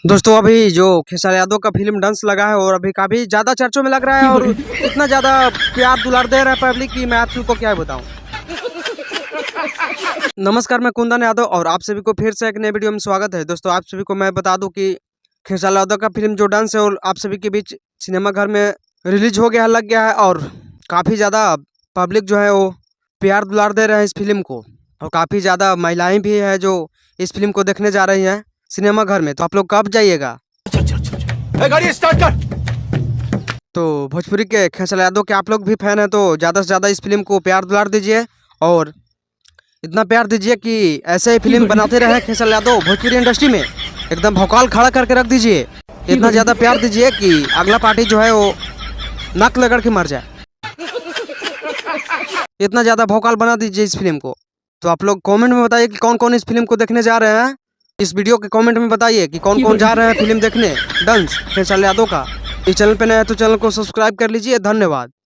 दोस्तों अभी जो खेसारी यादव का फिल्म डंस लगा है और अभी काफी ज्यादा चर्चों में लग रहा है और इतना ज्यादा प्यार दुलार दे रहा है पब्लिक की मैं आप सबको क्या बताऊं। नमस्कार, मैं कुंदन यादव और आप सभी को फिर से एक नए वीडियो में स्वागत है। दोस्तों आप सभी को मैं बता दूं कि खेसारी यादव का फिल्म जो डंस है और आप सभी के बीच सिनेमा घर में रिलीज हो गया है, लग गया है और काफी ज्यादा पब्लिक जो है वो प्यार दुलार दे रहे हैं इस फिल्म को और काफी ज्यादा महिलाएं भी है जो इस फिल्म को देखने जा रही हैं सिनेमा घर में। तो आप लोग कब जाइएगा? गाड़ी स्टार्ट कर। तो भोजपुरी के खेसारी यादव के आप लोग भी फैन हैं तो ज़्यादा से ज़्यादा इस फिल्म को प्यार दुलार दीजिए और इतना प्यार दीजिए कि ऐसे ही फिल्म बनाते रहे खेसारी यादव भोजपुरी इंडस्ट्री में एकदम भौकाल खड़ा करके रख दीजिए। इतना ज़्यादा प्यार दीजिए कि अगला पार्टी जो है वो नक लगड़ के मर जाए। इतना ज़्यादा भौकाल बना दीजिए इस फिल्म को। तो आप लोग कमेंट में बताइए कि कौन कौन इस फिल्म को देखने जा रहे हैं। इस वीडियो के कमेंट में बताइए कि कौन कौन जा रहे हैं फिल्म देखने डंस खेसारी यादव का। इस चैनल पे नए हैं तो चैनल को सब्सक्राइब कर लीजिए। धन्यवाद।